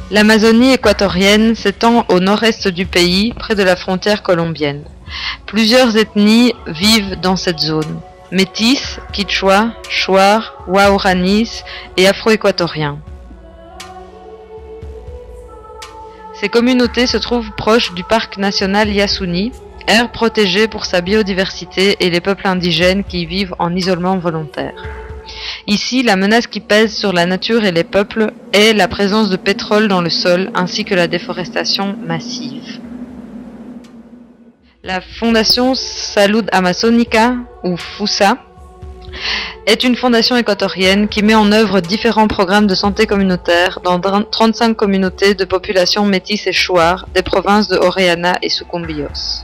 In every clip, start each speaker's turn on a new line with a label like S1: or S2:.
S1: L'Amazonie équatorienne s'étend au nord-est du pays, près de la frontière colombienne. Plusieurs ethnies vivent dans cette zone. Métis, Quichua, Shuar, Waoranis et Afro-équatoriens. Ces communautés se trouvent proches du parc national Yasuni, aire protégée pour sa biodiversité et les peuples indigènes qui y vivent en isolement volontaire. Ici, la menace qui pèse sur la nature et les peuples est la présence de pétrole dans le sol ainsi que la déforestation massive. La fondation Salud Amazónica, ou FUSA, est une fondation équatorienne qui met en œuvre différents programmes de santé communautaire dans 35 communautés de population métisse et chouar des provinces de Orellana et Sucumbíos.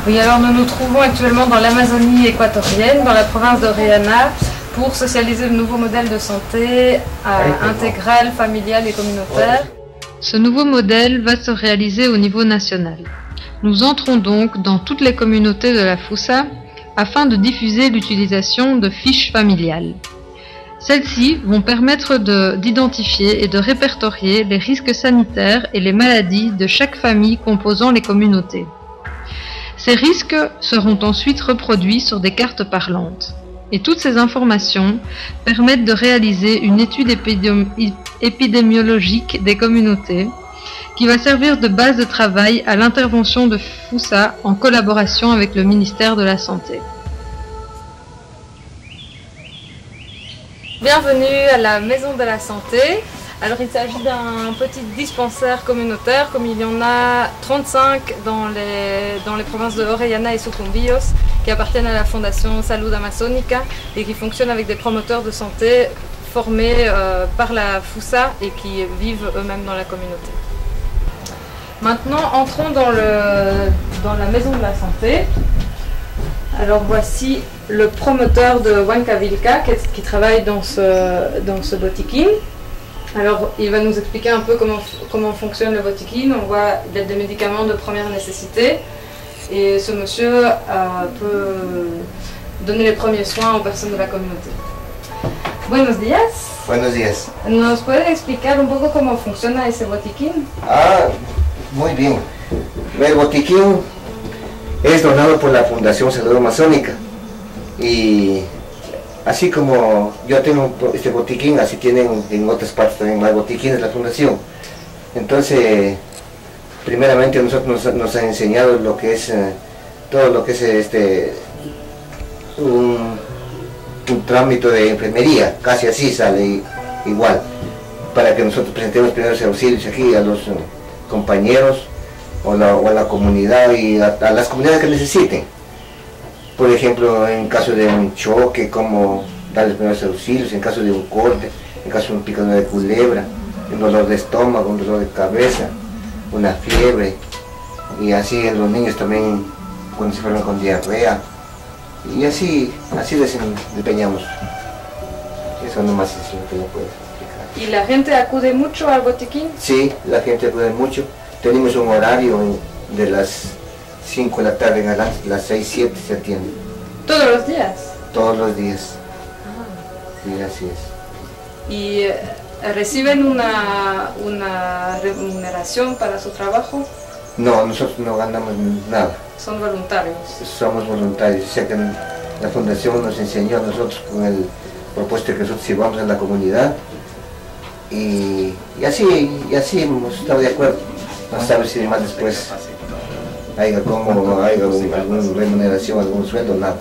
S2: Oui, alors nous nous trouvons actuellement dans l'Amazonie équatorienne, dans la province d'Orellana, pour socialiser le nouveau modèle de santé intégral, familial et communautaire.
S1: Ce nouveau modèle va se réaliser au niveau national. Nous entrons donc dans toutes les communautés de la FUSA afin de diffuser l'utilisation de fiches familiales. Celles-ci vont permettre d'identifier et de répertorier les risques sanitaires et les maladies de chaque famille composant les communautés. Ces risques seront ensuite reproduits sur des cartes parlantes. Et toutes ces informations permettent de réaliser une étude épidémiologique des communautés qui va servir de base de travail à l'intervention de FUSA en collaboration avec le ministère de la Santé.
S2: Bienvenue à la Maison de la Santé. Alors il s'agit d'un petit dispensaire communautaire, comme il y en a 35 dans les provinces de Orellana et Sucumbíos, qui appartiennent à la fondation Salud Amazónica et qui fonctionnent avec des promoteurs de santé formés par la FUSA et qui vivent eux-mêmes dans la communauté. Maintenant, entrons dans la Maison de la Santé. Alors voici le promoteur de Huancavilca qui travaille dans ce botiquín. Alors il va nous expliquer un peu comment fonctionne le botiquín. On voit qu'il y a des médicaments de première nécessité et ce monsieur peut donner les premiers soins aux personnes de la communauté. Buenos días.
S3: Buenos días.
S2: ¿Nos puede explicar un poco cómo funciona ese botiquín?
S3: Muy bien. El botiquín es donado por la Fundación Salud Amazónica y así como yo tengo este botiquín, así tienen en otras partes también más botiquines la fundación. Entonces, primeramente nosotros nos han enseñado lo que es todo lo que es un trámite de enfermería, casi así sale igual, para que nosotros presentemos primeros auxilios aquí a los compañeros o a la comunidad y a las comunidades que necesiten. Por ejemplo, en caso de un choque, cómo darles primeros auxilios, en caso de un corte, en caso de un picadura de culebra, un dolor de estómago, un dolor de cabeza, una fiebre, y así en los niños también cuando se enferman con diarrea, y así desempeñamos. Eso nomás es lo que yo puedo explicar.
S2: ¿Y la gente acude mucho al botiquín?
S3: Sí, la gente acude mucho. Tenemos un horario de las 5 de la tarde en adelante, las 6, 7 se atiende.
S2: ¿Todos los días?
S3: Todos los días. Sí, así es.
S2: ¿Y reciben una remuneración para su trabajo?
S3: No, nosotros no ganamos nada.
S2: ¿Son voluntarios? Somos
S3: voluntarios. O sea que la fundación nos enseñó a nosotros con el propósito que nosotros sirvamos en la comunidad y así hemos estado de acuerdo. No sabemos si más después haya alguna remuneración, algún sueldo, nada.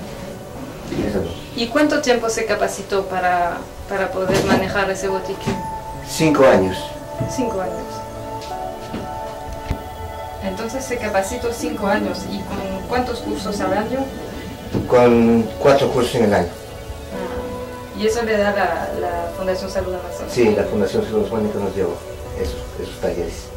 S3: Eso no.
S2: ¿Y cuánto tiempo se capacitó para poder manejar ese botiquín?
S3: 5 años.
S2: 5 años. Entonces se capacitó 5 años. ¿Y con cuántos cursos al año?
S3: Con 4 cursos en el año.
S2: ¿Y eso le da la Fundación Salud Amazónica?
S3: Sí, la Fundación Salud Amazónica nos llevó esos talleres.